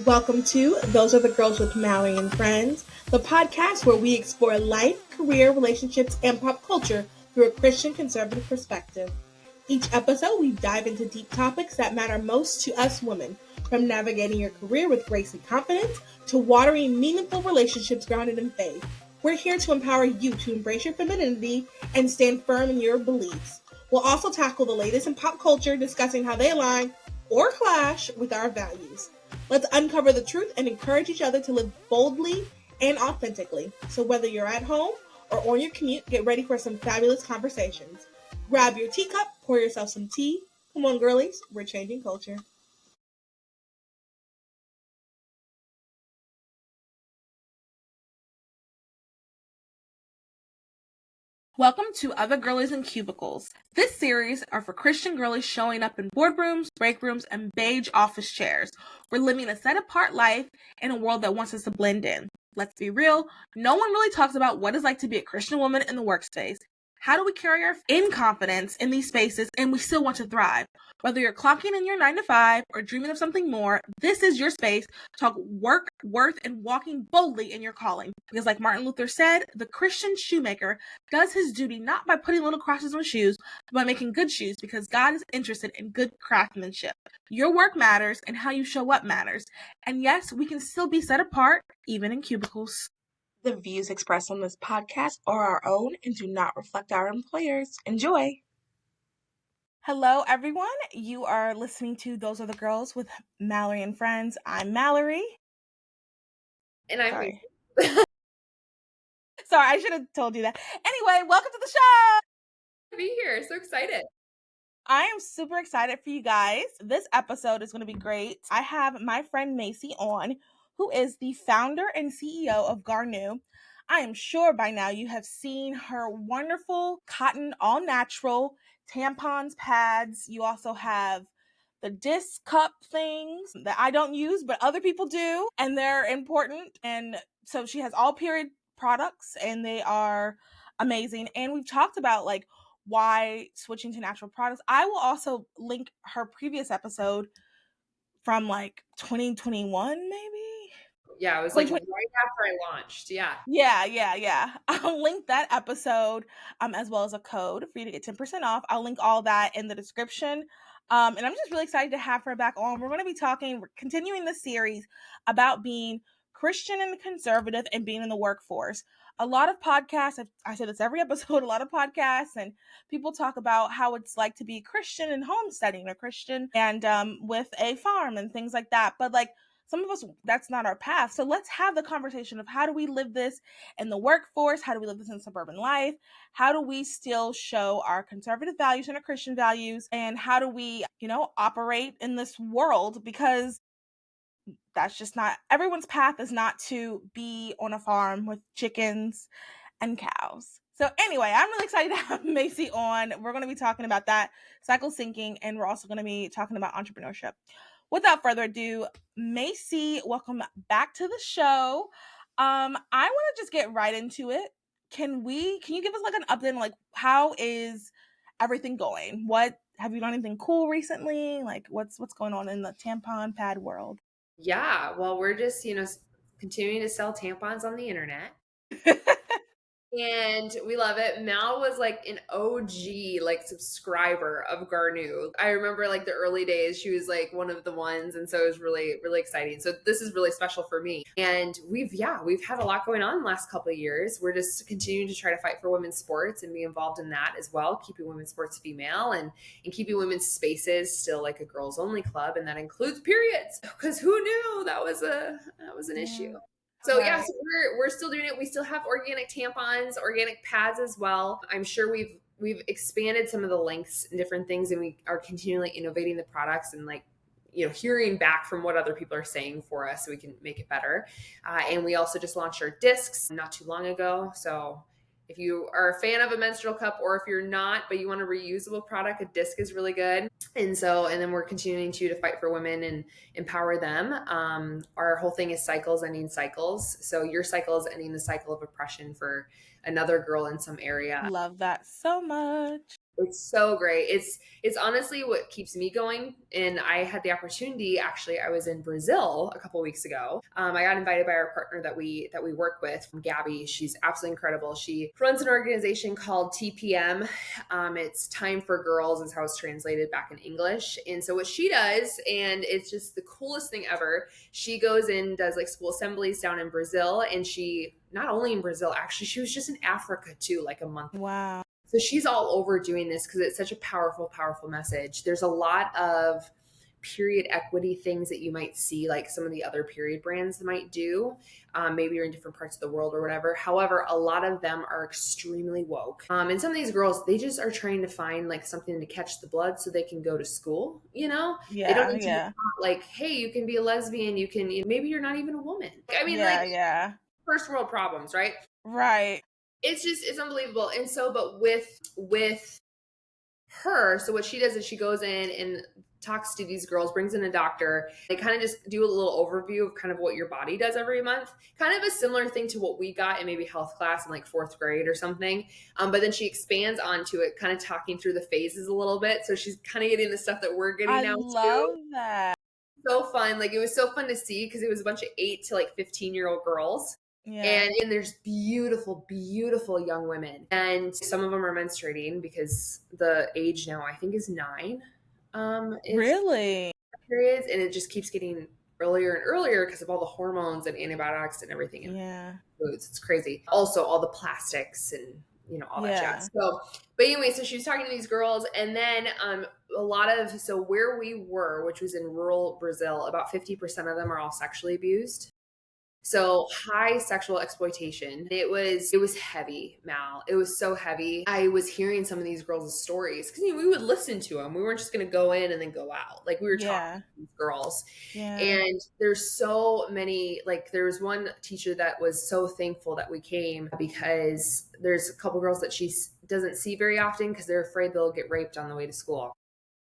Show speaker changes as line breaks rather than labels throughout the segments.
Welcome to Those Are the Girls with Mallory and Friends, the podcast where we explore life, career, relationships, and pop culture through a Christian conservative perspective. Each episode, we dive into deep topics that matter most to us women, from navigating your career with grace and confidence to watering meaningful relationships grounded in faith. We're here to empower you to embrace your femininity and stand firm in your beliefs. We'll also tackle the latest in pop culture, discussing how they align or clash with our values. Let's uncover the truth and encourage each other to live boldly and authentically. So whether you're at home or on your commute, get ready for some fabulous conversations. Grab your teacup, pour yourself some tea. Come on, girlies, we're changing culture. Welcome to Other Girlies and Cubicles. This series are for Christian girlies showing up in boardrooms, break rooms, and beige office chairs. We're living a set-apart life in a world that wants us to blend in. Let's be real, no one really talks about what it's like to be a Christian woman in the workspace. How do we carry our confidence in these spaces and we still want to thrive? Whether you're clocking in your 9 to 5 or dreaming of something more, this is your space to talk work, worth, and walking boldly in your calling. Because like Martin Luther said, the Christian shoemaker does his duty not by putting little crosses on shoes, but by making good shoes, because God is interested in good craftsmanship. Your work matters and how you show up matters. And yes, we can still be set apart, even in cubicles. The views expressed on this podcast are our own and do not reflect our employers. Enjoy. Hello, everyone. You are listening to Those Are the Girls with Mallory and Friends. I'm Mallory.
And I'm
Sorry. Sorry, I should have told you that. Anyway, welcome to the show.
To be here. So excited.
I am super excited for you guys. This episode is going to be great. I have my friend Macy on, who is the founder and CEO of Garnuu. I am sure by now you have seen her wonderful cotton, all natural tampons, pads. You also have the disc cup things that I don't use, but other people do, and they're important. And so she has all period products, and they are amazing. And we've talked about like why switching to natural products. I will also link her previous episode from like 2021, maybe.
Yeah, it was like right after I launched.
Yeah. I'll link that episode as well as a code for you to get 10% off. I'll link all that in the description. And I'm just really excited to have her back on. We're going to be continuing the series about being Christian and conservative and being in the workforce. A lot of podcasts, I say this every episode, a lot of podcasts and people talk about how it's like to be Christian and homesteading or Christian and with a farm and things like that. But like, some of us, that's not our path. So let's have the conversation of how do we live this in the workforce? How do we live this in suburban life? How do we still show our conservative values and our Christian values? And how do we, operate in this world? Because that's just not, everyone's path is not to be on a farm with chickens and cows. So anyway, I'm really excited to have Macy on. We're going to be talking about that, cycle syncing, and we're also going to be talking about entrepreneurship. Without further ado, Macy, welcome back to the show. I want to just get right into it. Can you give us like an update on like how is everything going? What have you done anything cool recently? Like what's going on in the tampon pad world?
Yeah. Well, we're just, continuing to sell tampons on the internet. And we love it. Mal was like an OG like subscriber of Garnuu. I remember like the early days, she was like one of the ones, and so it was really, really exciting. So this is really special for me. And we've had a lot going on in the last couple of years. We're just continuing to try to fight for women's sports and be involved in that as well, keeping women's sports female and keeping women's spaces still like a girls only club, and that includes periods. Because who knew that was an issue. So
Right.
so we're still doing it. We still have organic tampons, organic pads as well. I'm sure we've expanded some of the lengths and different things, and we are continually innovating the products and like hearing back from what other people are saying for us so we can make it better. And we also just launched our discs not too long ago. So if you are a fan of a menstrual cup, or if you're not, but you want a reusable product, a disc is really good. And then we're continuing to fight for women and empower them. Our whole thing is cycles ending cycles. So your cycle is ending the cycle of oppression for another girl in some area.
Love that so much.
It's so great. It's honestly what keeps me going. And I had the opportunity. Actually, I was in Brazil a couple weeks ago. I got invited by our partner that we work with, Gabby. She's absolutely incredible. She runs an organization called TPM. It's Time for Girls, is how it's translated back in English. And so what she does, and it's just the coolest thing ever. She goes in, does like school assemblies down in Brazil, and she not only in Brazil, actually, she was just in Africa too, like a month.
Wow.
So she's all over doing this because it's such a powerful, powerful message. There's a lot of period equity things that you might see, like some of the other period brands might do. Maybe you're in different parts of the world or whatever. However, a lot of them are extremely woke. And some of these girls, they just are trying to find like something to catch the blood so they can go to school, you know? They don't
Yeah,
need to be
yeah.
taught, like, hey, you can be a lesbian, maybe you're not even a woman. I mean, like,
Yeah, yeah.
first world problems, right?
Right.
It's unbelievable. And so, but with her, so what she does is she goes in and talks to these girls, brings in a doctor. They kind of just do a little overview of kind of what your body does every month, kind of a similar thing to what we got in maybe health class in like fourth grade or something. But then she expands onto it, kind of talking through the phases a little bit. So she's kind of getting the stuff that we're getting
I
now too.
love that.
So fun. Like, it was so fun to see because it was a bunch of 8 to like 15-year-old girls.
Yeah.
And there's beautiful, beautiful young women. And some of them are menstruating because the age now, I think, is 9, is
Really?
periods. And it just keeps getting earlier and earlier because of all the hormones and antibiotics and everything in
Yeah.
foods. It's crazy. Also, all the plastics and, all that
Yeah.
jazz. So, but anyway, so she was talking to these girls. And then a lot of, so where we were, which was in rural Brazil, about 50% of them are all sexually abused. So high sexual exploitation. It was heavy, Mal. It was so heavy. I was hearing some of these girls' stories because we would listen to them. We weren't just going to go in and then go out. Like, we were talking
Yeah.
to these girls,
Yeah.
and there's so many. Like, there was one teacher that was so thankful that we came because there's a couple girls that she doesn't see very often because they're afraid they'll get raped on the way to school.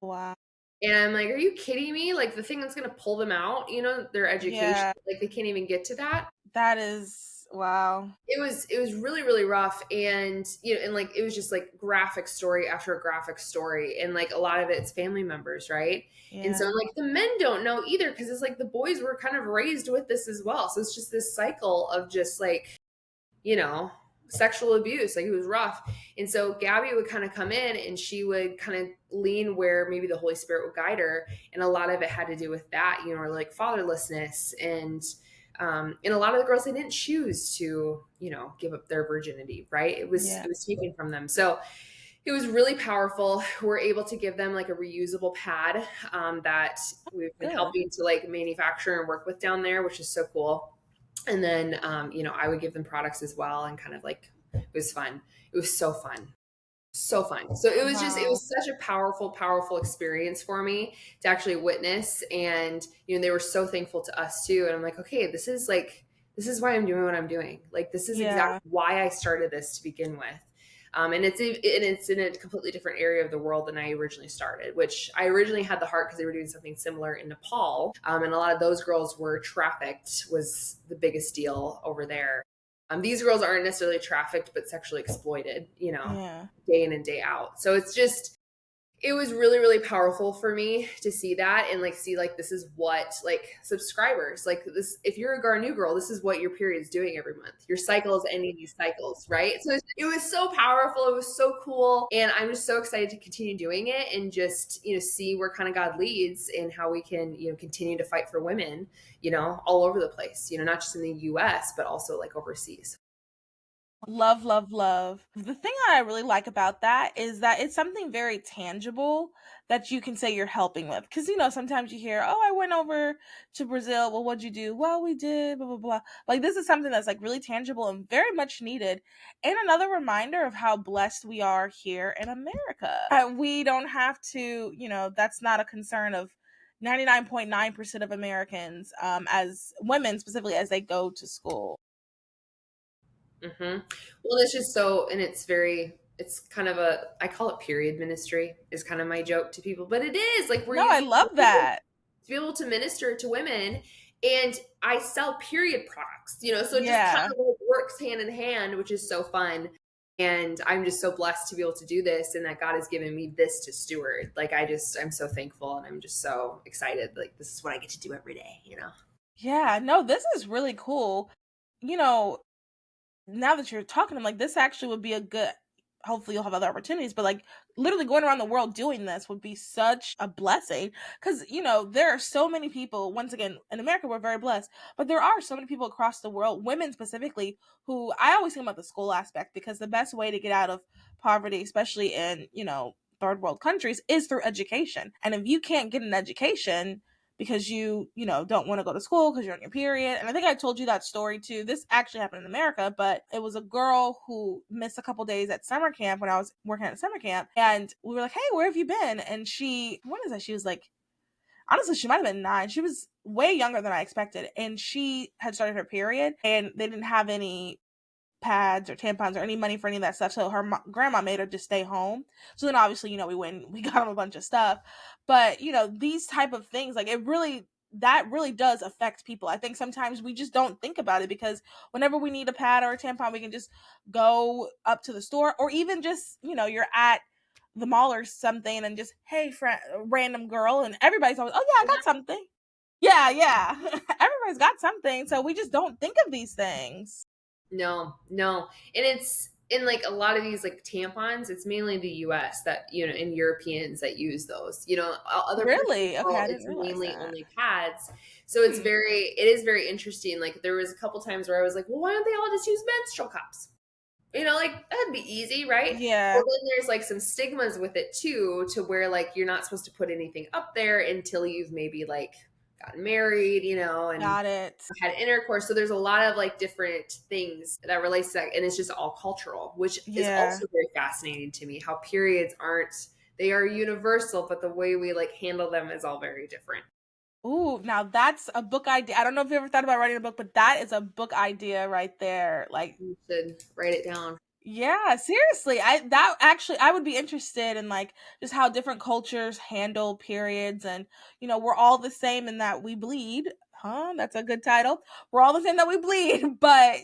Wow.
And I'm like, are you kidding me? Like, the thing that's going to pull them out, their education,
Yeah.
like they can't even get to that.
That is wow.
It was really, really rough. And and like it was just like graphic story after graphic story, and like a lot of it's family members, right? And so
Yeah.
like the men don't know either because it's like the boys were kind of raised with this as well, so it's just this cycle of just like you know sexual abuse. Like, it was rough. And so Gabby would kind of come in and she would kind of lean where maybe the Holy Spirit would guide her, and a lot of it had to do with that, or like fatherlessness. And a lot of the girls, they didn't choose to give up their virginity, right? it was
Yeah.
it was taken from them. So it was really powerful. We're able to give them like a reusable pad, that we've been
Good.
helping to like manufacture and work with down there, which is so cool. And then I would give them products as well, and kind of like, it was fun. It was so fun. So fun. So it
Wow.
was such a powerful, powerful experience for me to actually witness. And they were so thankful to us too. And I'm like, okay, this is why I'm doing what I'm doing. Like, this is
Yeah.
exactly why I started this to begin with. And it's in a completely different area of the world than I originally started, which I originally had the heart because they were doing something similar in Nepal. And a lot of those girls were trafficked, was the biggest deal over there. These girls aren't necessarily trafficked, but sexually exploited,
Yeah.
day in and day out. So it was really, really powerful for me to see that, and like see like this is what like subscribers like this. If you're a Garnuu girl, this is what your period's doing every month. Your cycle is ending these cycles, right? So it was so powerful. It was so cool, and I'm just so excited to continue doing it and just see where kind of God leads and how we can continue to fight for women, all over the place. Not just in the U.S. but also like overseas.
Love, love, love. The thing I really like about that is that it's something very tangible that you can say you're helping with. Because, sometimes you hear, oh, I went over to Brazil. Well, what'd you do? Well, we did, blah, blah, blah. Like, this is something that's like really tangible and very much needed. And another reminder of how blessed we are here in America. We don't have to, that's not a concern of 99.9% of Americans, as women specifically, as they go to school.
Well, it's just so, and it's kind of I call it period ministry, is kind of my joke to people, but it is like we're
No, I
using
love that.
to be able to minister to women. And I sell period products, so it just kind
Yeah.
of like works hand in hand, which is so fun. And I'm just so blessed to be able to do this and that God has given me this to steward. Like, I'm so thankful and I'm just so excited. Like, this is what I get to do every day, you know?
Yeah, no, this is really cool. You know, now that you're talking, I'm like, this actually would be a good, hopefully you'll have other opportunities, but like literally going around the world doing this would be such a blessing. Because, there are so many people, once again, in America, we're very blessed, but there are so many people across the world, women specifically, who I always think about the school aspect because the best way to get out of poverty, especially in, third world countries, is through education. And if you can't get an education, because you don't want to go to school because you're on your period. And I think I told you that story too. This actually happened in America, but it was a girl who missed a couple days at summer camp when I was working at summer camp. And we were like, hey, where have you been? And what is that? She was like, honestly, she might have been 9. She was way younger than I expected. And she had started her period and they didn't have any pads or tampons or any money for any of that stuff. So her grandma made her just stay home. So then obviously, we went and we got them a bunch of stuff. But, these type of things, like that really does affect people. I think sometimes we just don't think about it because whenever we need a pad or a tampon, we can just go up to the store or even just, you're at the mall or something and just, hey, friend, random girl, and everybody's always, oh yeah, I got something. Yeah, yeah. Everybody's got something. So we just don't think of these things.
No, no. And it's in like a lot of these like tampons, it's mainly the US that, and Europeans that use those. Other parts of the
Really? Okay,
world,
I didn't
it's
realize
mainly
that.
only pads. So
Hmm.
it is very interesting. Like there was a couple times where I was like, well, why don't they all just use menstrual cups? Like that'd be easy, right? Well,
Yeah,
then there's like some stigmas with it too, to where like you're not supposed to put anything up there until you've maybe like gotten married, and
got it.
had intercourse. So there's a lot of like different things that relates to that, and it's just all cultural, which is
Yeah.
also very fascinating to me. How periods aren't they are universal, but the way we like handle them is all very different.
Ooh, now that's a book idea. I don't know if you ever thought about writing a book, but that is a book idea right there. Like,
You should write it down.
yeah, seriously. I would be interested in like just how different cultures handle periods and we're all the same in that we bleed. Huh? That's a good title. We're all the same that we bleed, but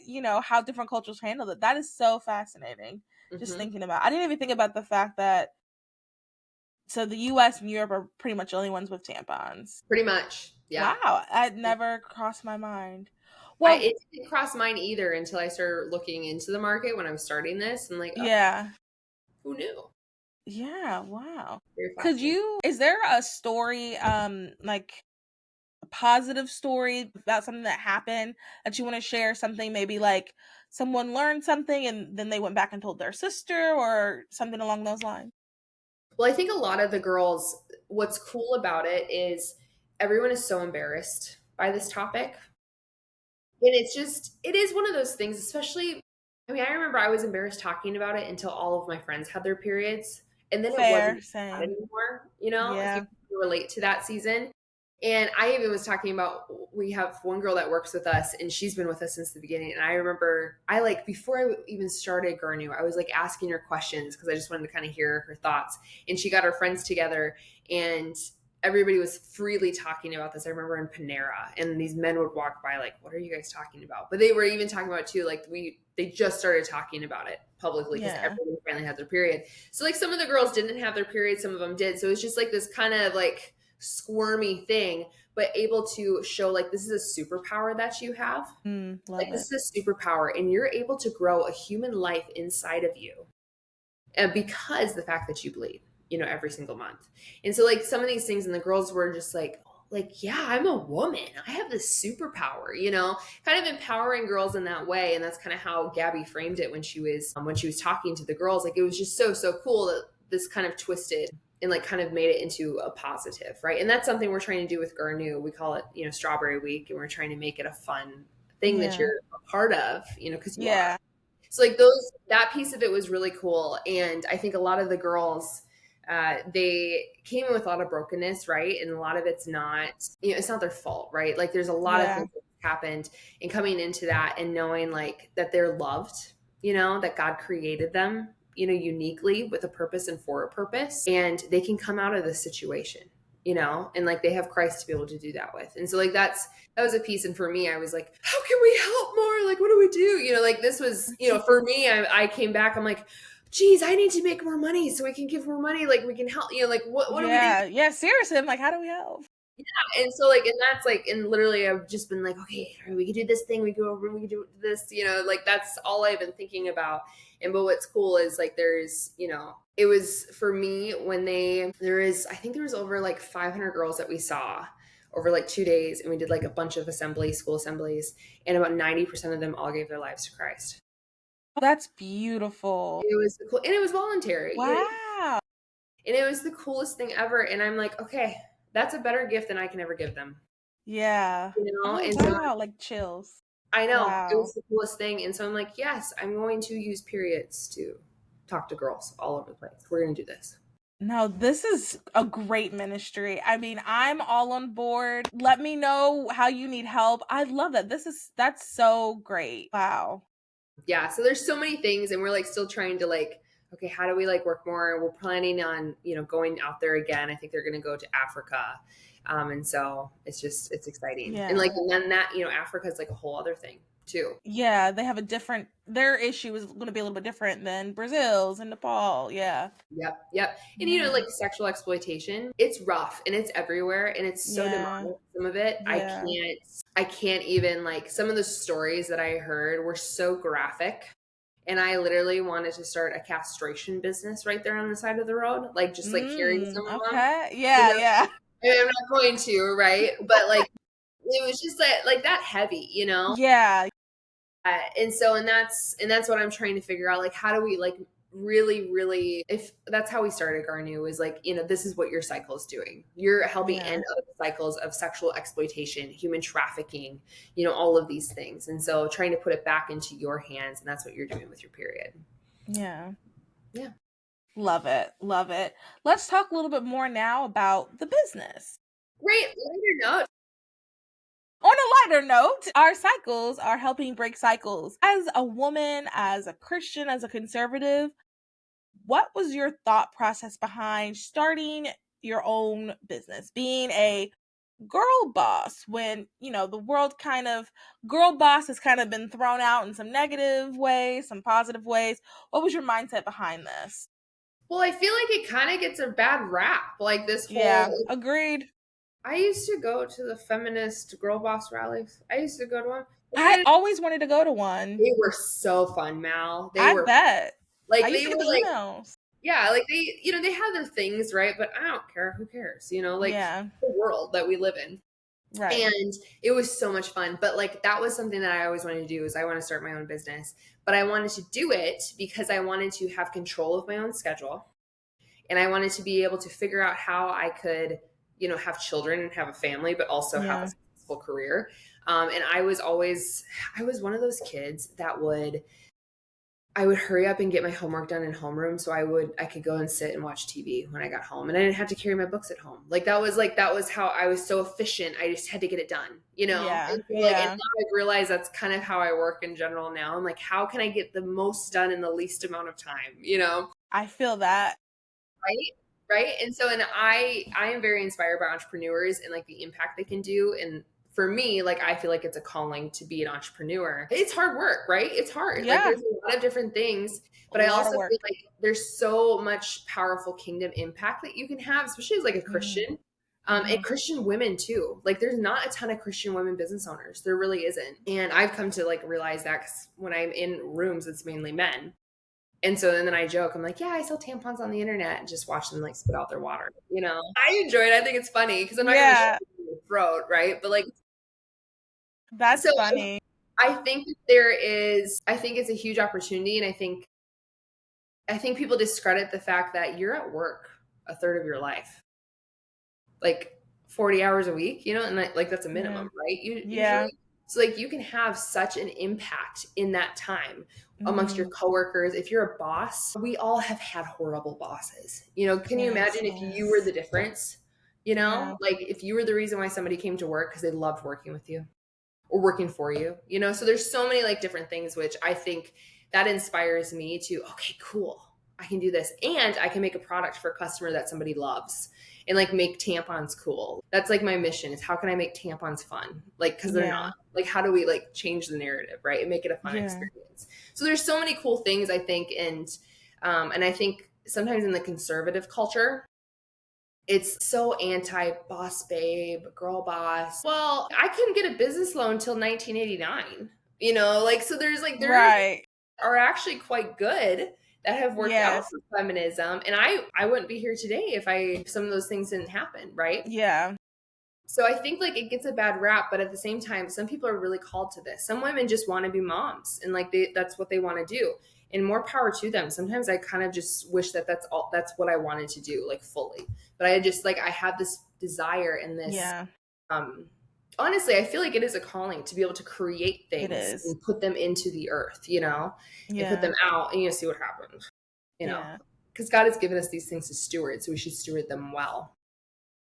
how different cultures handle it. That is so fascinating. Just
Hmm.
thinking about. I didn't even think about the fact that so the US and Europe are pretty much the only ones with tampons.
Pretty much, yeah.
Wow, that never crossed my mind.
I
Well,
It didn't cross mine either until I started looking into the market when I was starting this. I'm like, oh,
yeah.
who knew?
Yeah, wow.
Very
Could
fascinating.
you is there a story, like a positive story about something that happened that you wanna share? Something maybe like someone learned something and then they went back and told their sister or something along those lines?
Well, I think a lot of the girls, what's cool about it is everyone is so embarrassed by this topic. And it is one of those things, especially, I mean, I remember I was embarrassed talking about it until all of my friends had their periods. And then it wasn't
Fair,
bad
same.
anymore, if you
Yeah.
can relate to that season. And I even was talking about, we have one girl that works with us and she's been with us since the beginning. And I remember before I even started Garnuu, I was like asking her questions because I just wanted to kind of hear her thoughts. And she got her friends together and everybody was freely talking about this. I remember in Panera, and these men would walk by like, "What are you guys talking about?" But they were even talking about it too. Like they just started talking about it publicly because
Yeah.
everyone finally had their period. So like some of the girls didn't have their period, some of them did. So it was just like this kind of like squirmy thing, but able to show like this is a superpower that you have. Like
Love it.
this is a superpower, and you're able to grow a human life inside of you and because the fact that you bleed, every single month. And so like some of these things and the girls were just like, yeah, I'm a woman. I have this superpower, kind of empowering girls in that way. And that's kind of how Gabby framed it when she was talking to the girls. Like it was just so, so cool that this kind of twisted and like kind of made it into a positive, right? And that's something we're trying to do with Garnuu. We call it, Strawberry Week, and we're trying to make it a fun thing that
Yeah.
you're a part of, because you are.
Yeah.
So like that piece of it was really cool. And I think a lot of the girls, they came in with a lot of brokenness, right? And a lot of it's not, it's not their fault, right? Like there's a lot of
Yeah.
things that happened, and coming into that and knowing like that they're loved, that God created them, uniquely with a purpose and for a purpose, and they can come out of this situation. and like they have Christ to be able to do that with. And so like that was a piece. And for me, I was like, how can we help more? Like, what do we do? Like this was, for me, I came back, I'm like, geez, I need to make more money so we can give more money. Like we can help, like what do we do?
Yeah, seriously. I'm like, how do we help?
Yeah. And so like, and that's like, and literally I've just been like, okay, all right, we can do this thing. We go over and we can do this, like that's all I've been thinking about. But what's cool is like, there's, it was for me when I think there was over like 500 girls that we saw over like 2 days. And we did like a bunch of school assemblies, and about 90% of them all gave their lives to Christ.
Oh, that's beautiful.
It was cool. And it was voluntary.
Wow.
And it was the coolest thing ever. And I'm like, okay, that's a better gift than I can ever give them.
Yeah. Oh,
And so
wow. Like chills.
I know it
Wow.
was the coolest thing. And so I'm like, yes, I'm going to use periods to talk to girls all over the place. We're going to do this.
No, this is a great ministry. I mean, I'm all on board. Let me know how you need help. I love that. That's so great. Wow.
Yeah. So there's so many things, and we're like still trying to like, okay, how do we like work more? We're planning on, going out there again. I think they're going to go to Africa. And so it's exciting.
Yeah.
And like, and then that, Africa is like a whole other thing too.
Yeah, they have their issue is going to be a little bit different than Brazil's and Nepal. Yeah.
Yep. And like sexual exploitation, it's rough and it's everywhere and it's so demonic. Some of it,
Yeah.
I can't even like some of the stories that I heard were so graphic. And I literally wanted to start a castration business right there on the side of the road, like just like hearing some of them.
Okay. Yeah, yeah.
And I'm not going to, right? But like it was just like that heavy,
Yeah.
And that's what I'm trying to figure out. Like, how do we like really, if that's how we started Garnuu, is like, this is what your cycle is doing. You're helping end other cycles of sexual exploitation, human trafficking, all of these things. And so trying to put it back into your hands. And that's what you're doing with your period.
Yeah.
Yeah.
Love it. Love it. Let's talk a little bit more now about the business.
Great. Lighter note.
On a lighter note, our cycles are helping break cycles. As a woman, as a Christian, as a conservative, what was your thought process behind starting your own business, being a girl boss when, the world girl boss has kind of been thrown out in some negative ways, some positive ways? What was your mindset behind this?
Well, I feel like it kind of gets a bad rap. Like this whole.
Yeah, agreed.
I used to go to the feminist girl boss rallies. I used to go to one.
I always wanted to go to one.
They were so fun, Mal.
I bet.
Like
I used
they
to
were
get the
like
emails.
Yeah, like they have their things, right? But I don't care. Who cares? Like the world that we live in.
Right.
And it was so much fun. But like that was something that I always wanted to do, is I want to start my own business. But I wanted to do it because I wanted to have control of my own schedule. And I wanted to be able to figure out how I could, have children and have a family, but also have a successful career. And I was one of those kids that I would hurry up and get my homework done in homeroom so I could go and sit and watch TV when I got home, and I didn't have to carry my books at home. That was how I was so efficient. I just had to get it done,
Yeah.
And so, and now I've realized that's kind of how I work in general now. I'm like, how can I get the most done in the least amount of time,
I feel that.
Right. And so, and I am very inspired by entrepreneurs and like the impact they can do. And for me, like, I feel like it's a calling to be an entrepreneur. It's hard work, right? It's hard.
Yeah.
Like there's a lot of different things, but I also feel like there's so much powerful kingdom impact that you can have, especially as like a Christian, and Christian women too. Like there's not a ton of Christian women business owners. There really isn't. And I've come to like realize that 'cause when I'm in rooms, it's mainly men. And so then I joke, I'm like, yeah, I sell tampons on the internet, and just watch them like spit out their water. I enjoy it. I think it's funny because I'm not going to shove it in your throat, right? But like,
that's funny.
I think I think it's a huge opportunity, and I think people discredit the fact that you're at work a third of your life, like 40 hours a week, and like that's a minimum, right? Usually. So like you can have such an impact in that time amongst your coworkers. If you're a boss, we all have had horrible bosses. Can you imagine if you were the difference? Like if you were the reason why somebody came to work because they loved working with you or working for you, so there's so many like different things, which I think that inspires me to, okay, cool. I can do this, and I can make a product for a customer that somebody loves, and like make tampons cool. That's like my mission, is how can I make tampons fun? Like, cause they're
Yeah.
not. Like, how do we like change the narrative, right? And make it a fun
Yeah.
experience. So there's so many cool things, I think. And I think sometimes in the conservative culture, it's so anti boss babe, girl boss. Well, I couldn't get a business loan till 1989. Like, so there
Right.
are actually quite good that have worked out
Yes.
for feminism, and I wouldn't be here today if some of those things didn't happen, right?
Yeah.
So I think like it gets a bad rap, but at the same time, some people are really called to this. Some women just want to be moms, and like that's what they want to do, and more power to them. Sometimes I kind of just wish that that's what I wanted to do, like fully. But I just like I have this desire and this
Yeah.
um honestly, I feel like it is a calling to be able to create
It
things
is.
and put them into the earth, and put
Yeah.
them out, and see what happens, you know,
Yeah.
because God has given us these things to steward, so we should steward them well,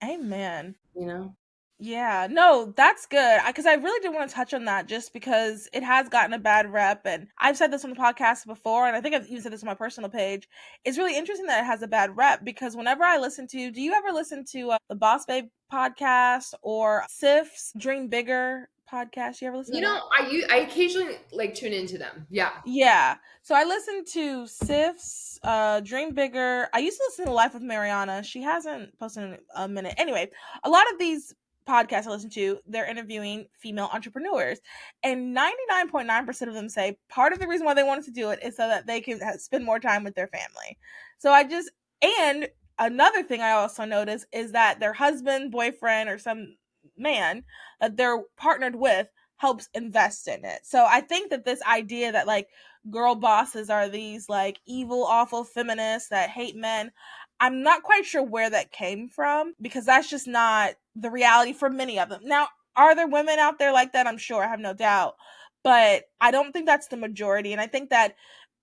Amen.
you know.
Yeah, no, that's good. Because I really did want to touch on that just because it has gotten a bad rep. And I've said this on the podcast before, and I think I've even said this on my personal page. It's really interesting that it has a bad rep because whenever I listen to, do you ever listen to the Boss Babe podcast or Sif's Dream Bigger podcast? You ever listen to that?
I occasionally like tune into them. Yeah.
Yeah. So I listened to Sif's Dream Bigger. I used to listen to Life of Mariana. She hasn't posted in a minute. Anyway, a lot of these podcasts I listen to, they're interviewing female entrepreneurs. And 99.9% of them say part of the reason why they wanted to do it is so that they can spend more time with their family. So and another thing I also notice is that their husband, boyfriend, or some man that they're partnered with helps invest in it. So I think that this idea that like girl bosses are these like evil, awful feminists that hate men, I'm not quite sure where that came from because that's just not the reality for many of them. Now, are there women out there like that? I'm sure, I have no doubt. But I don't think that's the majority. And I think that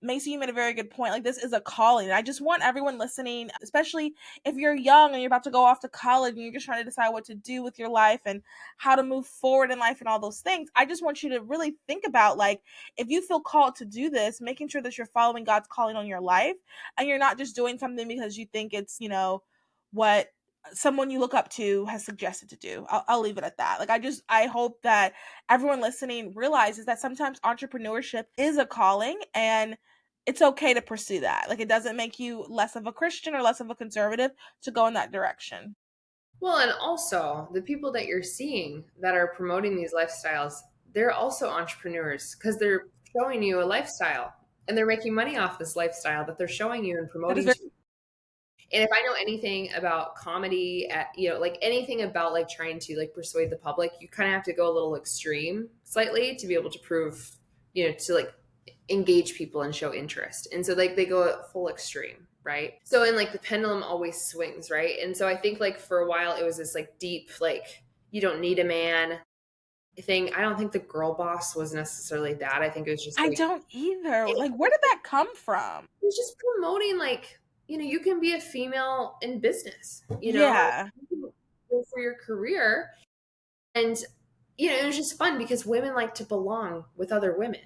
Macy, you made a very good point. Like, this is a calling. And I just want everyone listening, especially if you're young and you're about to go off to college and you're just trying to decide what to do with your life and how to move forward in life and all those things. I just want you to really think about, like, if you feel called to do this, making sure that you're following God's calling on your life and you're not just doing something because you think it's, what someone you look up to has suggested to do. I'll leave it at that. Like, I hope that everyone listening realizes that sometimes entrepreneurship is a calling and it's okay to pursue that. Like, it doesn't make you less of a Christian or less of a conservative to go in that direction.
Well, and also the people that you're seeing that are promoting these lifestyles, they're also entrepreneurs because they're showing you a lifestyle and they're making money off this lifestyle that they're showing you and
That is
promoting
very
to you. And if I know anything about comedy, like anything about like trying to like persuade the public, you kind of have to go a little extreme slightly to be able to prove, to like engage people and show interest. And so like they go at full extreme, right? So and like the pendulum always swings, right? And so I think like for a while it was this like deep, like you don't need a man thing. I don't think the girl boss was necessarily that. I think it was just
I
like
don't either. Like, where did that come from?
it was just promoting like, you can be a female in business,
Yeah.
you can go for your career. And it was just fun because women like to belong with other women.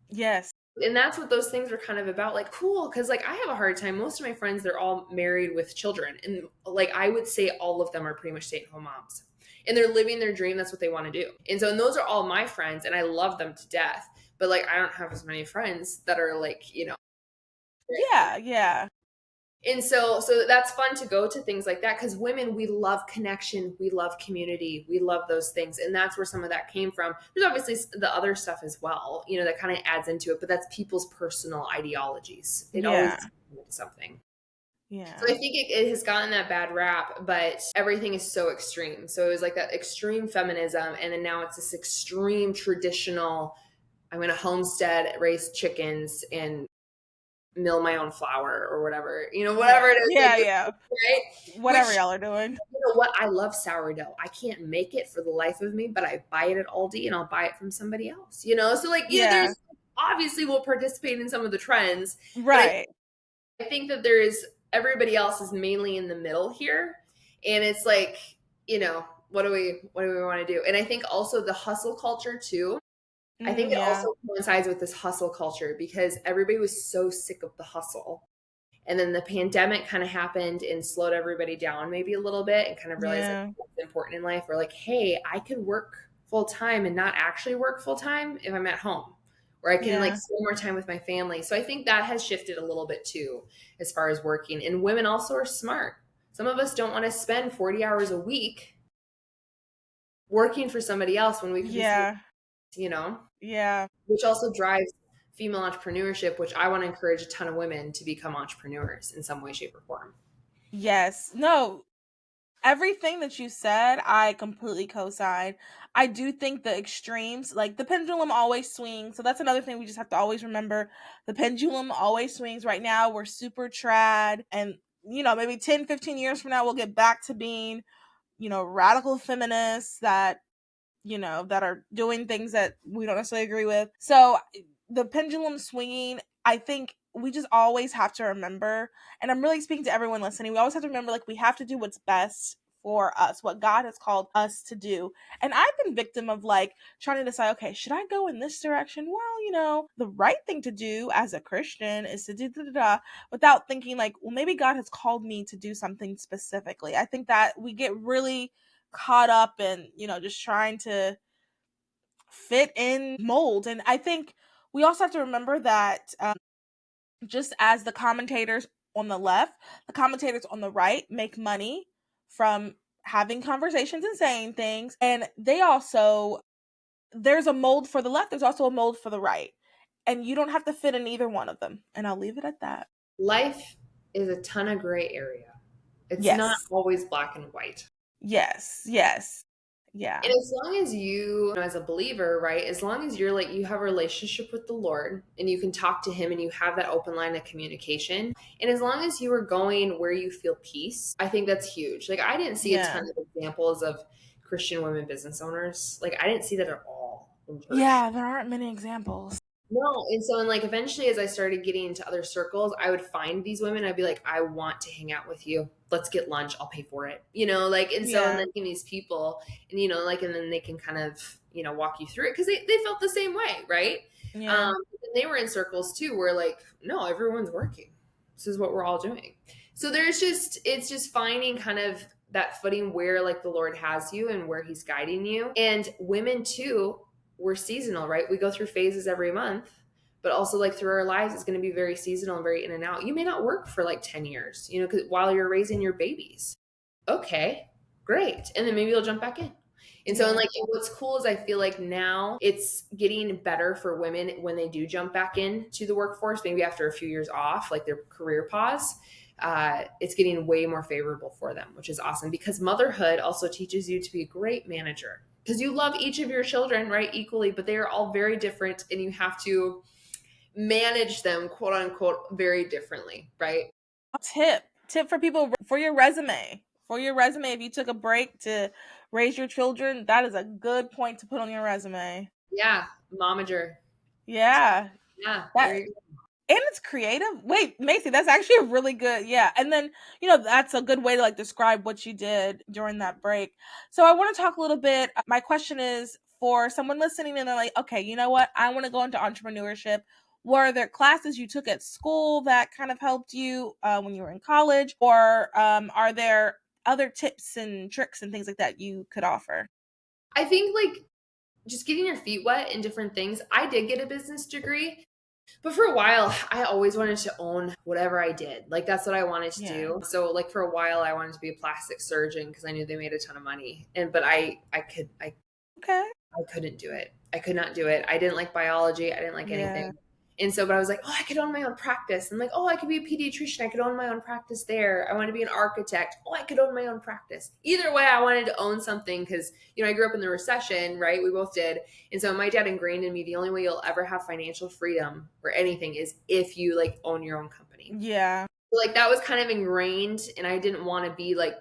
Yes.
And that's what those things were kind of about. Like, cool, because like I have a hard time. Most of my friends, they're all married with children, and like I would say all of them are pretty much stay-at-home moms, and they're living their dream. That's what they want to do. And those are all my friends, and I love them to death. But like I don't have as many friends that are like,
Yeah, yeah.
and so that's fun to go to things like that because women, we love connection, we love community, we love those things, and that's where some of that came from. There's obviously the other stuff as well, that kind of adds into it, but that's people's personal ideologies. It always
Yeah.
turns into something. So
Yeah.
I think it has gotten that bad rap, but everything is so extreme. So it was like that extreme feminism, and then now it's this extreme traditional, I'm going to homestead, raise chickens, and mill my own flour or whatever, whatever
Yeah.
it is they
Yeah,
do,
yeah.
right?
Whatever
Which,
y'all are doing.
you know what? I love sourdough. I can't make it for the life of me, but I buy it at Aldi and I'll buy it from somebody else, So like,
Yeah.
there's obviously we'll participate in some of the trends, but
Right.
I think that there is everybody else is mainly in the middle here. And it's like, what do we want to do? And I think also the hustle culture too. I think it
Yeah.
also coincides with this hustle culture because everybody was so sick of the hustle. And then the pandemic kind of happened and slowed everybody down maybe a little bit and kind of realized like
Yeah.
what's important in life. We're like, hey, I could work full time and not actually work full time if I'm at home, or I can like
Yeah.
spend more time with my family. So I think that has shifted a little bit too, as far as working. And women also are smart. Some of us don't want to spend 40 hours a week working for somebody else when we could be spending,
Yeah.
you know,
Yeah.
which also drives female entrepreneurship, which I want to encourage a ton of women to become entrepreneurs in some way, shape, or form.
Yes. No, everything that you said, I completely co-sign. I do think the extremes, like the pendulum always swings. So that's another thing we just have to always remember. The pendulum always swings. Right now, we're super trad. And, maybe 10, 15 years from now, we'll get back to being, radical feminists that are doing things that we don't necessarily agree with. So the pendulum swinging, I think we just always have to remember, and I'm really speaking to everyone listening, we always have to remember like we have to do what's best for us, what God has called us to do. And I've been victim of like trying to decide, okay, should I go in this direction? Well, the right thing to do as a Christian is to do da da da without thinking like, well, maybe God has called me to do something specifically. I think that we get really caught up in, just trying to fit in mold. And I think we also have to remember that just as the commentators on the left, the commentators on the right make money from having conversations and saying things. And there's a mold for the left, there's also a mold for the right. And you don't have to fit in either one of them. And I'll leave it at that.
Life is a ton of gray area. It's not
Yes.
always black and white.
Yes. Yes. Yeah.
And as long as you, as a believer, right, as long as you're like, you have a relationship with the Lord and you can talk to Him and you have that open line of communication, and as long as you are going where you feel peace, I think that's huge. Like, I didn't see a ton
Yeah.
of examples of Christian women business owners. Like, I didn't see that at all in church.
Yeah. There aren't many examples.
No, and so and like eventually as I started getting into other circles, I would find these women, I'd be like, I want to hang out with you. Let's get lunch, I'll pay for it. Like and so and
Yeah.
then these people and like and then they can kind of, walk you through it because they felt the same way, right?
Yeah.
And they were in circles too where like, no, everyone's working. This is what we're all doing. So it's just finding kind of that footing where like the Lord has you and where he's guiding you. And women too, we're seasonal, right? We go through phases every month, but also like through our lives, it's going to be very seasonal and very in and out. You may not work for like 10 years, cause while you're raising your babies. Okay, great. And then maybe you'll jump back in. And so, and
Yeah.
like, what's cool is I feel like now it's getting better for women when they do jump back into the workforce, maybe after a few years off, like their career pause. It's getting way more favorable for them, which is awesome because motherhood also teaches you to be a great manager because you love each of your children, right, equally, but they are all very different and you have to manage them, quote unquote, very differently, right?
Tip for people for your resume. For your resume, if you took a break to raise your children, that is a good point to put on your resume.
Yeah, momager.
Yeah.
Yeah,
That
there you go.
and it's creative. Wait, Macy, that's actually a really good. Yeah. And then, that's a good way to like describe what you did during that break. So I want to talk a little bit. My question is for someone listening and they're like, okay, you know what? I want to go into entrepreneurship. Were there classes you took at school that kind of helped you when you were in college? Or are there other tips and tricks and things like that you could offer?
I think like just getting your feet wet in different things. I did get a business degree, but for a while, I always wanted to own whatever I did. Like that's what I wanted to
Yeah.
do. So like for a while, I wanted to be a plastic surgeon because I knew they made a ton of money. But
Okay.
I couldn't do it. I could not do it. I didn't like biology. I didn't like
Yeah.
anything. And so, but I was like, oh, I could own my own practice. And like, oh, I could be a pediatrician. I could own my own practice there. I want to be an architect. Oh, I could own my own practice. Either way, I wanted to own something because, I grew up in the recession, right? We both did. And so my dad ingrained in me the only way you'll ever have financial freedom or anything is if you like own your own company.
Yeah.
So, like that was kind of ingrained and I didn't want to be like,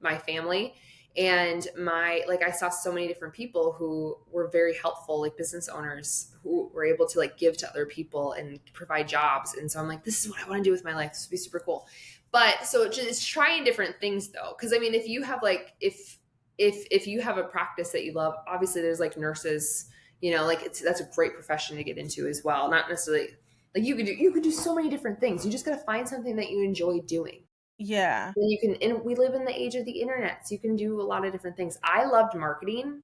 my family. And I saw so many different people who were very helpful, like business owners who were able to like give to other people and provide jobs. And so I'm like, this is what I want to do with my life. This would be super cool. But so just trying different things though. Cause I mean, if you have like, if you have a practice that you love, obviously there's like nurses, that's a great profession to get into as well. Not necessarily Like you could do so many different things. You just got to find something that you enjoy doing.
Yeah.
Then you can, and we live in the age of the internet, so you can do a lot of different things. I loved marketing.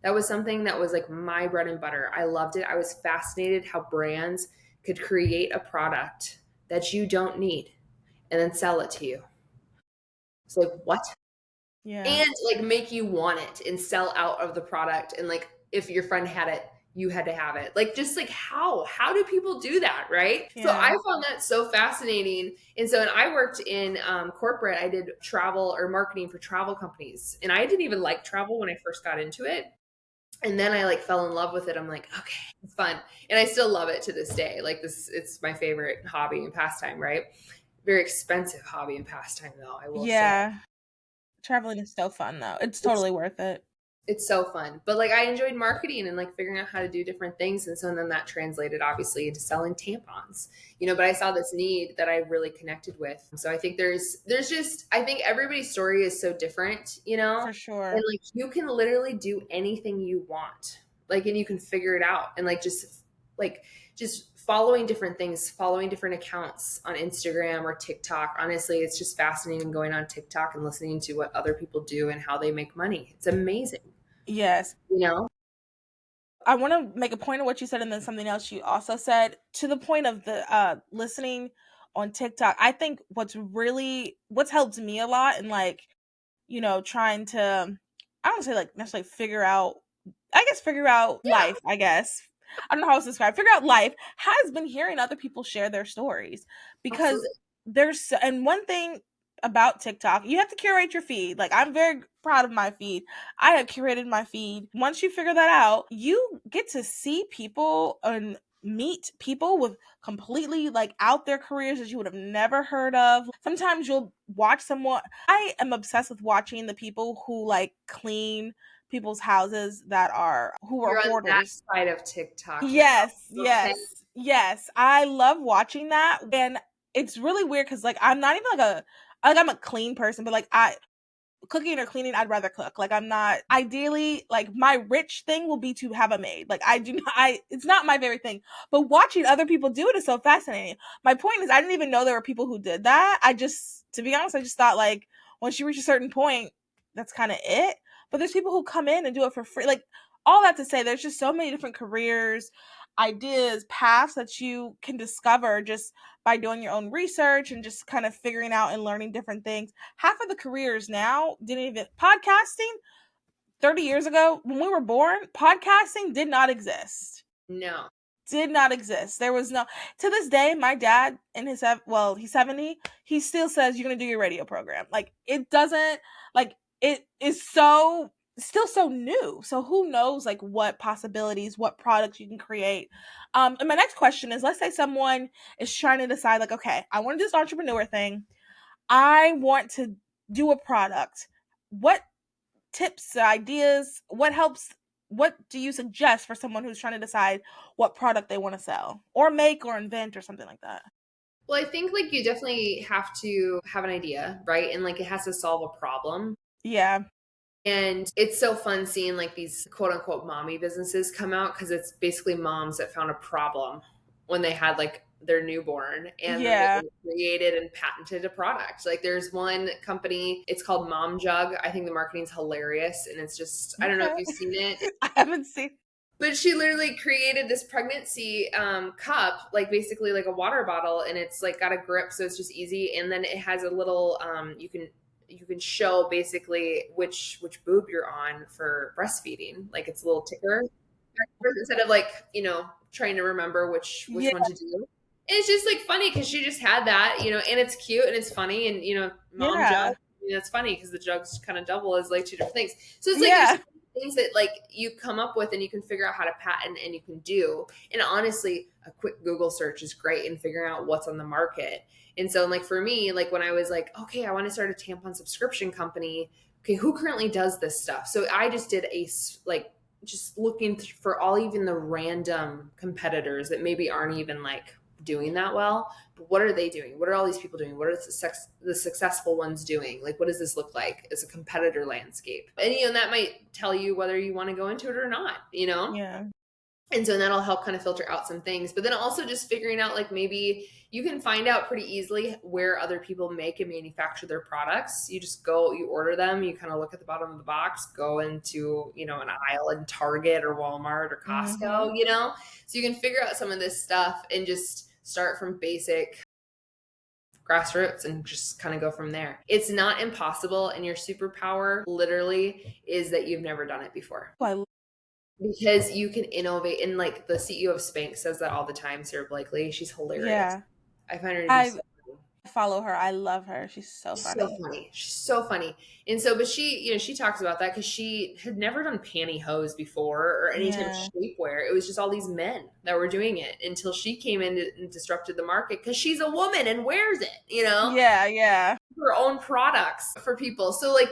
That was something that was like my bread and butter. I loved it. I was fascinated how brands could create a product that you don't need and then sell it to you. It's like, what?
Yeah.
And like make you want it and sell out of the product. And like if your friend had it, you had to have it. Like just like how do people do that, right? So I
Yeah.
found that so fascinating. And so, and I worked in corporate. I did travel or marketing for travel companies, and I didn't even like travel when I first got into it. And then I like fell in love with it. I'm like, okay, it's fun, and I still love it to this day. Like this, it's my favorite hobby and pastime, right? Very expensive hobby and pastime, though, I will say.
Yeah. Traveling is so fun though. It's
It's
totally worth it.
it's so fun. But like I enjoyed marketing and like figuring out how to do different things. And so then that translated obviously into selling tampons. But I saw this need that I really connected with. So I think there's just I think everybody's story is so different,
For
And
sure.
like you can literally do anything you want. Like and you can figure it out and like just following different things, following different accounts on Instagram or TikTok. Honestly, it's just fascinating going on TikTok and listening to what other people do and how they make money. It's amazing,
Yes.
you know?
I want to make a point of what you said and then something else you also said to the point of the listening on TikTok. I think what's helped me a lot and like, trying to I don't say like necessarily figure out
Yeah,
life, I guess. I don't know how else to describe. Figure out life has been hearing other people share their stories because
absolutely.
and one thing about TikTok, you have to curate your feed. Like I'm very proud of my feed. I have curated my feed. Once you figure that out, you get to see people and meet people with completely like out their careers that you would have never heard of. Sometimes you'll watch someone. I am obsessed with watching the people who like clean people's houses that are who are
You're on that
hoarders.
side of TikTok
Yes,
now. Okay.
yes, yes. I love watching that, and it's really weird because like I'm not even like I'm a clean person, but like I cooking or cleaning, I'd rather cook. Like I'm not ideally like my rich thing will be to have a maid. Like I do not I it's not my favorite thing. But watching other people do it is so fascinating. My point is I didn't even know there were people who did that. I just to be honest, I just thought like once you reach a certain point, that's kind of it. But there's people who come in and do it for free. Like all that to say there's just so many different careers, ideas, paths that you can discover just by doing your own research and just kind of figuring out and learning different things. Half of the careers now didn't even podcasting 30 years ago when we were born, podcasting did not exist.
No.
Did not exist. There was no to this day, my dad in his he's 70, he still says you're gonna do your radio program. Like it doesn't like it is so still so new. So who knows like what possibilities, what products you can create. And my next question is let's say someone is trying to decide, like, okay, I want to do this entrepreneur thing. I want to do a product. What tips, ideas, what do you suggest for someone who's trying to decide what product they want to sell or make or invent or something like that?
Well, I think like you definitely have to have an idea, right? And like it has to solve a problem.
Yeah.
And it's so fun seeing like these quote unquote mommy businesses come out because it's basically moms that found a problem when they had like their newborn and then
Yeah.
they created and patented a product. Like there's one company, it's called Mom Jug. I think the marketing's hilarious and it's just, I don't know if
Okay.
you've seen it.
I haven't seen.
But she literally created this pregnancy cup, like basically like a water bottle, and it's like got a grip, so it's just easy. And then it has a little you can show basically which boob you're on for breastfeeding. Like it's a little ticker instead of like trying to remember which
Yeah.
one to do. And it's just like funny because she just had that, and it's cute and it's funny and mom jug.
Yeah.
It's funny because the jugs kind of double as like two different things. So it's like there's
Yeah.
things that like you come up with and you can figure out how to patent and you can do. And honestly, a quick Google search is great in figuring out what's on the market. And so like for me, like when I was like, okay, I want to start a tampon subscription company. Okay, who currently does this stuff? So I just did like just looking for all even the random competitors that maybe aren't even like doing that well, but what are they doing? What are all these people doing? What are the successful ones doing? Like what does this look like as a competitor landscape? And that might tell you whether you want to go into it or not.
Yeah.
And so that'll help kind of filter out some things. But then also just figuring out, like, maybe you can find out pretty easily where other people make and manufacture their products. You just go, you order them, you kind of look at the bottom of the box, go into, an aisle in Target or Walmart or
Mm-hmm.
Costco. So you can figure out some of this stuff and just start from basic grassroots and just kind of go from there. It's not impossible, and your superpower literally is that you've never done it before.
Oh,
Because you can innovate, and like the CEO of Spanx says that all the time, Sarah Blakely. She's hilarious.
yeah.
I find her to be
I
so funny.
follow her. I love her. She's so
She's so
funny.
funny. She's so funny. And so, but she talks about that because she had never done pantyhose before or any type of
Yeah.
shapewear. It was just all these men that were doing it until she came in and disrupted the market because she's a woman and wears it.
Yeah, yeah.
Her own products for people. So like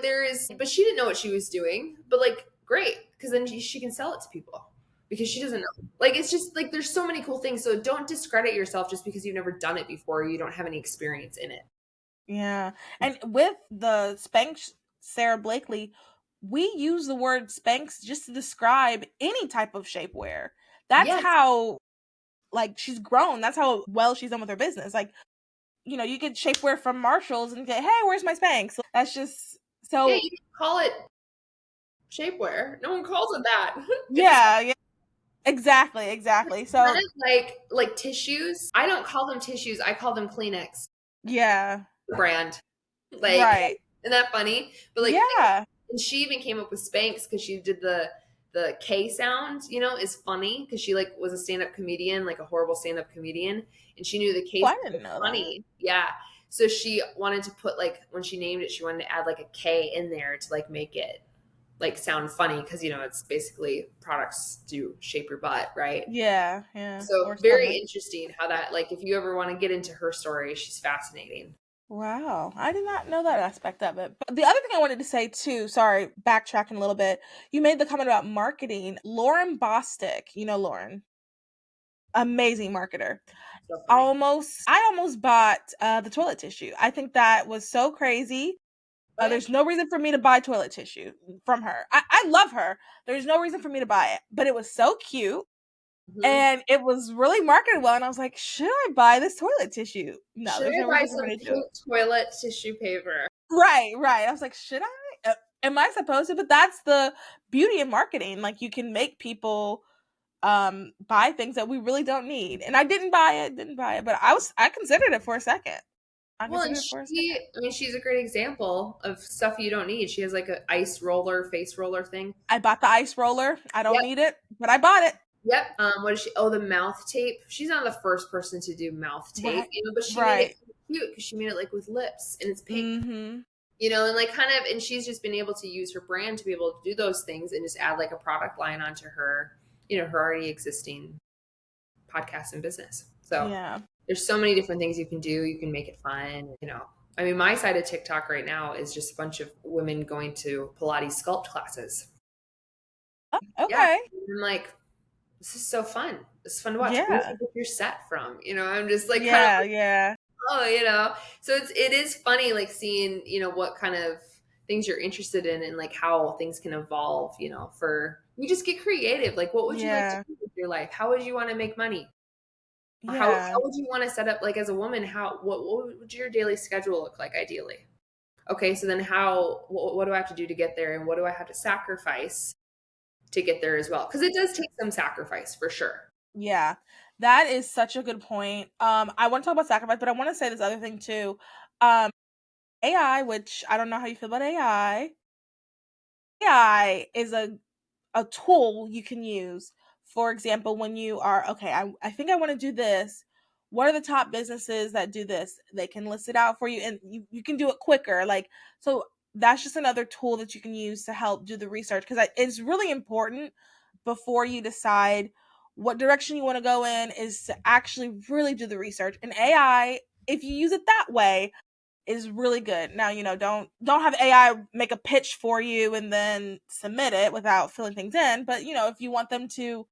but she didn't know what she was doing, but like great, because then she can sell it to people because she doesn't know. Like it's just like there's so many cool things. So don't discredit yourself just because you've never done it before. Or you don't have any experience in it.
Yeah. And with the Spanx Sarah Blakely, we use the word Spanx just to describe any type of shapewear. That's
Yes.
how like she's grown. That's how well she's done with her business. Like, you get shapewear from Marshalls and say, "Hey, where's my Spanx?" That's just
Yeah,
so
you can call it shapewear. No one calls it that. It's a
yeah, yeah. Exactly, exactly.
kind
So
of like tissues. I don't call them tissues. I call them Kleenex
yeah.
brand. Like,
Right.
isn't that funny? But like,
Yeah.
and she even came up with Spanx because she did the K sound. Is funny because she like was a stand up comedian, like a horrible stand up comedian, and she knew the K
Oh, I
sound
didn't
was
know that.
funny. Yeah, so she wanted to put like when she named it, she wanted to add like a K in there to like make it like sound funny because it's basically products do shape your butt, right?
Yeah, yeah.
So
Or
very
stomach.
interesting how that, like, if you ever want to get into her story, she's fascinating.
Wow, I did not know that aspect of it. But the other thing I wanted to say too, sorry, backtracking a little bit, you made the comment about marketing. Lauren Bostick, Lauren, amazing marketer.
So funny.
I almost bought the toilet tissue. I think that was so crazy.
Oh yeah.
There's no reason for me to buy toilet tissue from her. I love her. There's no reason for me to buy it, but it was so cute
Mhm.
and it was really marketed well. And I was like, should I buy this toilet tissue? No,
Should
there's
I
no
buy
reason for
some
me to do it.
pink toilet tissue paper?
Right, right. I was like, should I? Am I supposed to? But that's the beauty of marketing. Like you can make people buy things that we really don't need. And I didn't buy it, but I considered it for a second. I
Well, and
considered it for a second.
she's a great example of stuff you don't need. She has like a ice roller, face roller thing.
I bought the ice roller. I don't
Yep.
need it, but I bought it.
Yep. What is she? Oh, the mouth tape. She's not the first person to do mouth tape,
Right.
but she made it
Right.
cute because she made it like with lips and it's pink.
Mhm.
And like kind of, and she's just been able to use her brand to be able to do those things and just add like a product line onto her already existing podcast and business. So
Yeah.
there's so many different things you can do. You can make it fun. I mean, my side of TikTok right now is just a bunch of women going to Pilates sculpt classes.
Oh,
Yeah.
okay.
I'm like, this is so fun. It's fun to watch. Where'd
Yeah.
you get your set from? I'm just like kind of
Yeah, yeah.
so it is funny like seeing what kind of things you're interested in and like how things can evolve for you just get creative, like what would you like to
Yeah.
do with your life? How would you want to make money? How
Yeah.
would you want to set up, like, as a woman, what would your daily schedule look like ideally? Okay, so then what do I have to do to get there, and what do I have to sacrifice to get there as well, because it does take some sacrifice for sure.
Yeah. That is such a good point. I want to talk about sacrifice, but I want to say this other thing too. Um, AI, which I don't know how you feel about AI. AI is a tool you can use. For example, when you are, okay, I think I want to do this. What are the top businesses that do this? They can list it out for you and you can do it quicker. Like, so that's just another tool that you can use to help do the research because it's really important before you decide what direction you want to go in is to actually really do the research. And AI, if you use it that way, is really good. Now, don't have AI make a pitch for you and then submit it without filling things in, but if you want them to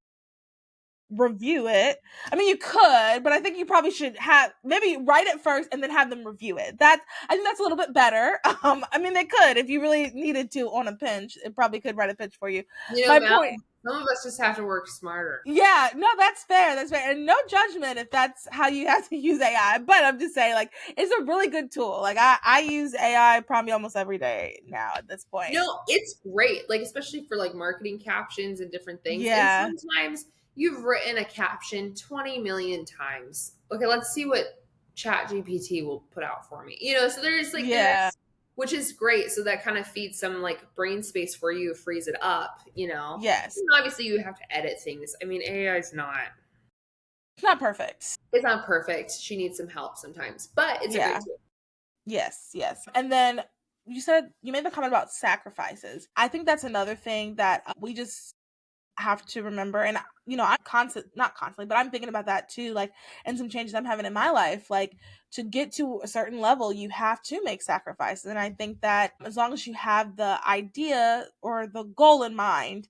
review it, I mean you could, but I think you probably should have maybe write it first and then have them review it. I think that's a little bit better. I mean they could if you really needed to on a pinch, it probably could write a pitch for you. My
Val,
point.
Some of us just have to work smarter.
Yeah, no, that's fair. That's fair. And no judgment if that's how you have to use AI. But I'm just saying, like, it's a really good tool. Like I use AI probably almost every day now at this point.
No, it's great. Like, especially for like marketing captions and different things. And
Yeah.
sometimes you've written a caption 20 million times. Okay, let's see what Chat GPT will put out for me. So there's like
Yeah.
there's which is great. So that kind of feeds some like brain space for you, frees it up.
Yes.
And obviously you have to edit things. I mean, AI is not
It's not perfect.
it's not perfect. She needs some help sometimes, but it's a great
Yeah.
tool.
Yes, yes. And then you said you made the comment about sacrifices. I think that's another thing that we just have to remember. And I'm not constantly, but I'm thinking about that too, like, and some changes I'm having in my life. Like, to get to a certain level, you have to make sacrifices. And I think that as long as you have the idea or the goal in mind,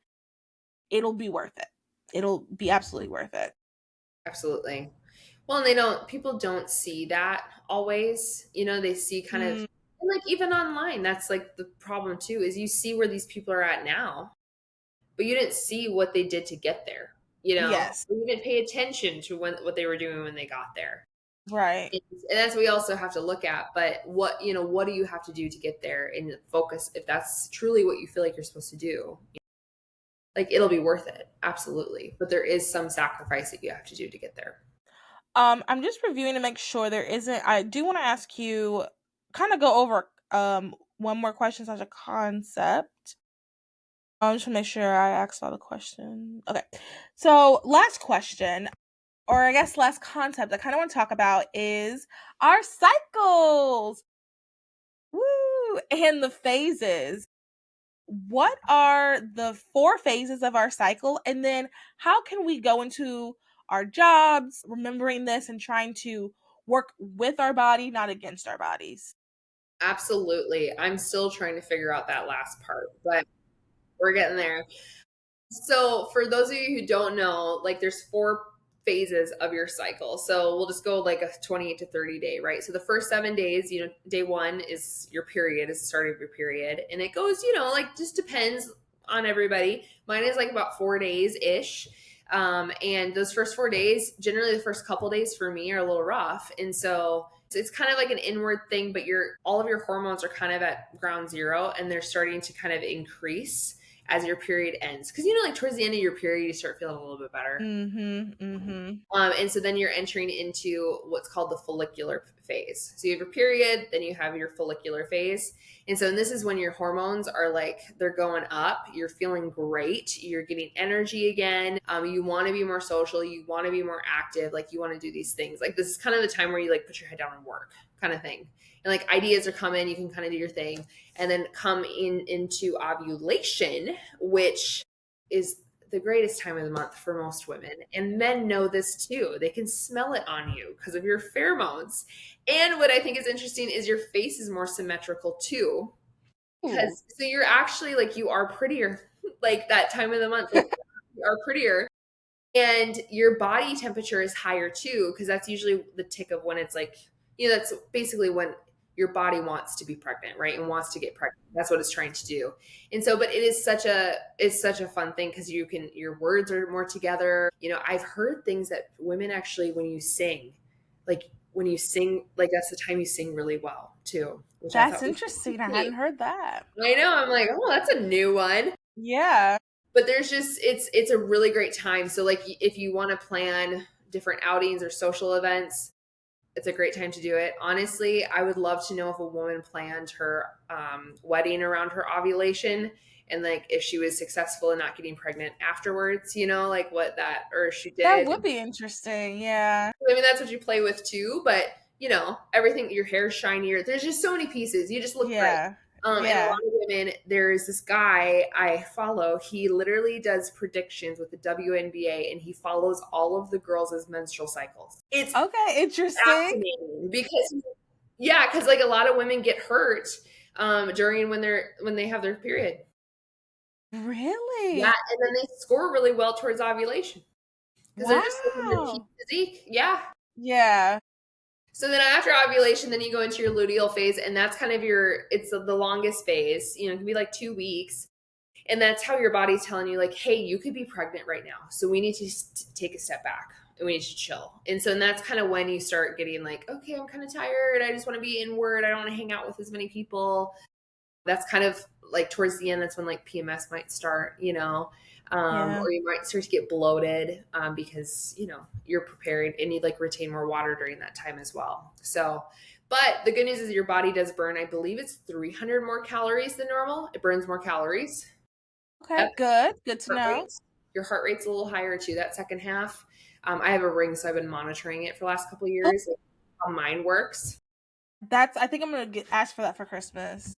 it'll be worth it. It'll be absolutely worth it.
Absolutely. Well, and people don't see that always. They see kind of,
Mm,
and like even online, that's like the problem too, is you see where these people are at now, but you didn't see what they did to get there.
yes.
You didn't pay attention to what they were doing when they got there.
Right.
And that's what we also have to look at. But what do you have to do to get there and focus if that's truly what you feel like you're supposed to do? Like it'll be worth it. Absolutely. But there is some sacrifice that you have to do to get there.
I'm just reviewing to make sure there isn't. I do want to ask you, kind of go over one more question such a concept. Just to make sure I asked all the questions. Okay, so last question, or I guess last concept I kind of want to talk about is our cycles. Woo! And the phases. What are the 4 phases of our cycle? And then how can we go into our jobs remembering this and trying to work with our body, not against our bodies?
Absolutely. I'm still trying to figure out that last part, but we're getting there. So, for those of you who don't know, like there's 4 phases of your cycle. So, we'll just go like a 28 to 30 day, right? So, the first 7 days, day one is your period, is the start of your period. And it goes, like just depends on everybody. Mine is like about 4 days ish. And those first 4 days, generally the first couple days for me are a little rough. And so, it's kind of like an inward thing, but all of your hormones are kind of at ground zero and they're starting to kind of increase as your period ends. Because like towards the end of your period, you start feeling a little bit better.
Mm-hmm. Mm-hmm.
And so then you're entering into what's called the follicular phase. So you have your period, then you have your follicular phase. And this is when your hormones are like, they're going up. You're feeling great. You're getting energy again. You want to be more social. You want to be more active. Like you want to do these things. Like this is kind of the time where you like put your head down and work kind of thing. And like ideas are coming, you can kind of do your thing. And then come into ovulation, which is the greatest time of the month for most women. And men know this too. They can smell it on you because of your pheromones. And what I think is interesting is your face is more symmetrical too.
Ooh,
Because so you're actually like you are prettier like that time of the month. Like, you are prettier. And your body temperature is higher too, because that's usually the tick of when it's like, that's basically when your body wants to be pregnant, right? And wants to get pregnant. That's what it's trying to do. And so, but it's such a fun thing because your words are more together. I've heard things that women actually, when you sing, like that's the time you sing really well too, which I
that's
thought was
interesting. I hadn't
neat.
heard that.
I know. I'm like, oh, that's a new one.
Yeah.
But there's just it's a really great time. So like if you want to plan different outings or social events, it's a great time to do it. Honestly, I would love to know if a woman planned her wedding around her ovulation and like if she was successful in not getting pregnant afterwards, like what that or if she
That
did.
would be interesting. Yeah.
I mean, that's what you play with too, but everything, your hair's shinier. There's just so many pieces. You just look great.
Yeah.
And a
Yeah.
lot of women, there's this guy I follow. He literally does predictions with the WNBA and he follows all of the girls' menstrual cycles. It's
Okay, interesting.
fascinating because, yeah, because like a lot of women get hurt during when they have their period. Yeah,
Really?
and then they score really well towards ovulation because they're just living their peak
Wow.
physique. Yeah.
Yeah.
So then after ovulation, then you go into your luteal phase, and that's kind of it's the longest phase. It can be like 2 weeks. And that's how your body's telling you, like, hey, you could be pregnant right now. So we need to take a step back and we need to chill. And so that's kind of when you start getting like, okay, I'm kind of tired. I just want to be inward. I don't want to hang out with as many people. That's kind of like towards the end, that's when like PMS might start,
Yeah.
or you might start to get bloated because, you're preparing and you like retain more water during that time as well. So, but the good news is your body does burn, I believe it's 300 more calories than normal. It burns more calories.
Okay,
Yep.
good. Good to
Heart
know.
rate. Your heart rate's a little higher too, that second half. I have a ring, so I've been monitoring it for the last couple of
Oh,
years, like how mine works.
I think I'm gonna ask for that for Christmas.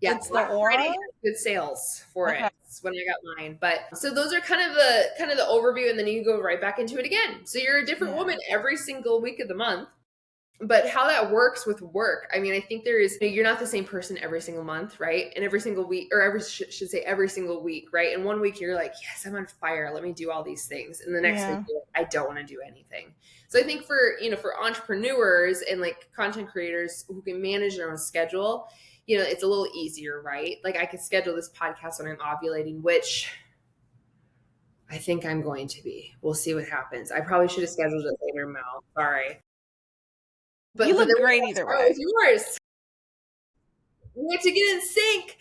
Yeah,
It's the
Black Friday
aura.
had good sales for it.
Okay.
It's when I got mine. But so those are kind of the overview, and then you go right back into it again. So you're a different
Yeah.
woman every single week of the month. But how that works with work, I mean, I think you're not the same person every single month, right? And every single week, or should say every single week, right? And one week you're like, yes, I'm on fire. Let me do all these things. And the next week,
Yeah.
you're like, I don't want to do anything. So I think for entrepreneurs and like content creators who can manage their own schedule, it's a little easier, right? Like I could schedule this podcast when I'm ovulating, which I think I'm going to be. We'll see what happens. I probably should have scheduled it later, Mel. Sorry.
You
But
look
then we
great
got to
either
start
way.
with yours. We have to get in sync.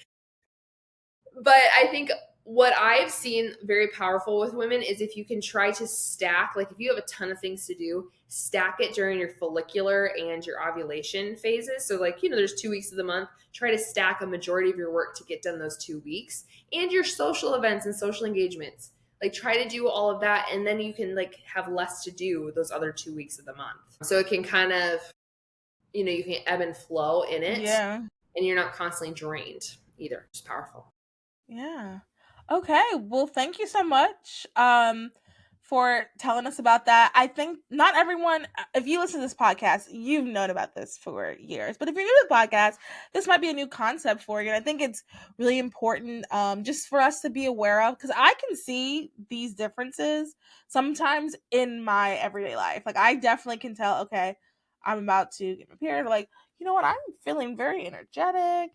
But I think what I've seen very powerful with women is if you can try to stack, like if you have a ton of things to do, stack it during your follicular and your ovulation phases. So, like, there's 2 weeks of the month, try to stack a majority of your work to get done those 2 weeks and your social events and social engagements. Like, try to do all of that, and then you can, like, have less to do those other 2 weeks of the month. So, it can kind of, you can ebb and flow in it,
Yeah.
and you're not constantly drained either. It's powerful.
Yeah. Okay. Well, thank you so much for telling us about that. I think not everyone, if you listen to this podcast, you've known about this for years. But if you're new to the podcast, this might be a new concept for you. And I think it's really important just for us to be aware of because I can see these differences sometimes in my everyday life. Like, I definitely can tell, okay, I'm about to get my period. Like, you know what? I'm feeling very energetic.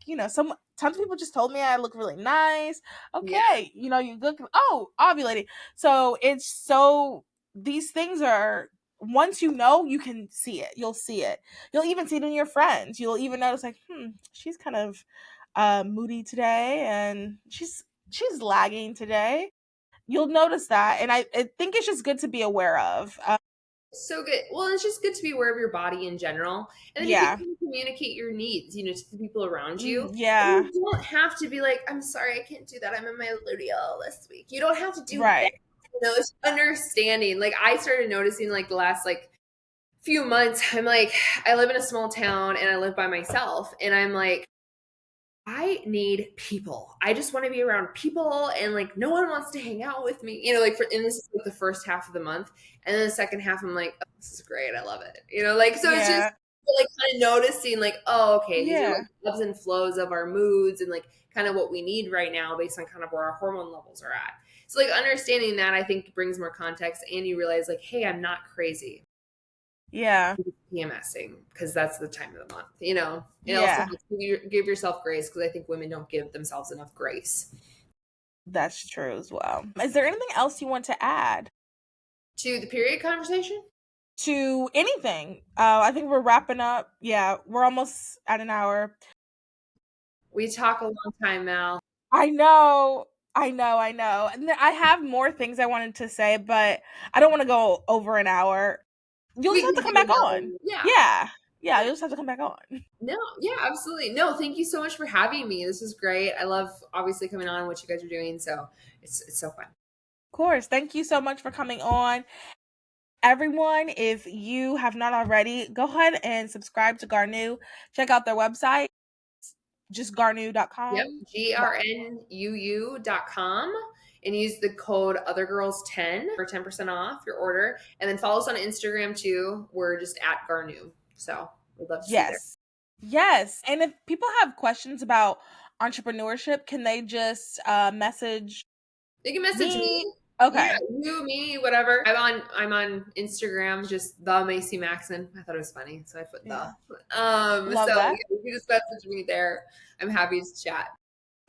Tons of people just told me I look really nice.
Yeah.
Okay, you look, oh, ovulating. So these things are, once you can see it. You'll see it. You'll even see it in your friends. You'll even notice like, she's kind of moody today, and she's lagging today. You'll notice that, and I think it's just good to be aware of.
So good. Well, it's just good to be aware of your body in general. And then you
Yeah.
can communicate your needs, to the people around you. And
Yeah.
you don't have to be like, I'm sorry, I can't do that. I'm in my luteal this week. You don't have to do that.
Right.
It's understanding. Like I started noticing like the last like few months, I'm like, I live in a small town and I live by myself. And I'm like, I need people. I just want to be around people, and like no one wants to hang out with me. And this is like the first half of the month, and then the second half, I'm like, oh, this is great. I love it. Like so it's just
Yeah.
like kind of noticing, like, oh, okay, these are
Yeah.
like ebbs and flows of our moods, and like kind of what we need right now based on kind of where our hormone levels are at. So like understanding that, I think brings more context, and you realize like, hey, I'm not crazy.
Yeah.
PMSing because that's the time of the month, and also
Yeah.
give yourself grace because I think women don't give themselves enough grace.
That's true as well. Is there anything else you want to add
To the period conversation,
to anything? I think we're wrapping up. Yeah, we're almost at an hour.
we talk a long time, Mal.
I know. I know. I know. And I have more things I wanted to say, but I don't want to go over an hour. You'll
We
just have
can
to come
do
back
another.
on.
Yeah.
Yeah. Yeah,
Yeah.
you'll just have to come back on. Of
No, yeah, absolutely. No, thank you so much for having me. This is great. I love obviously coming on what you guys are doing. So it's so fun.
course. Thank you so much for coming on. Everyone, if you have not already, go ahead and subscribe to Garnuu. Check out their website, just
Yep.
garnuu.com.
grnuu.com and use the code othergirls10 for 10% off your order. And then follow us on Instagram too. We're just at Garnuu. So we'd love to see you there.
Yes. Yes. And if people have questions about entrepreneurship, can they just message
They can message
me?
me. Yeah,
Okay.
you, me, whatever. I'm on Instagram, just the Macy Maxson. I thought it was funny, so I put the.
Yeah.
So
Love
yeah,
that.
you can just message me there. I'm happy to chat.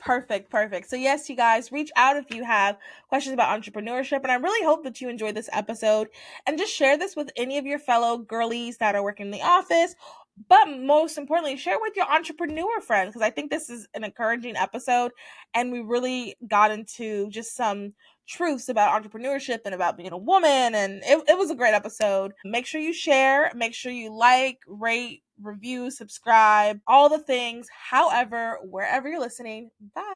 Perfect, perfect. So, yes, you guys, reach out if you have questions about entrepreneurship. And I really hope that you enjoyed this episode and just share this with any of your fellow girlies that are working in the office. But most importantly, share with your entrepreneur friends because I think this is an encouraging episode. And we really got into just some truths about entrepreneurship and about being a woman. And it was a great episode. Make sure you share, make sure you like, rate, review, subscribe, all the things. However, wherever you're listening, bye.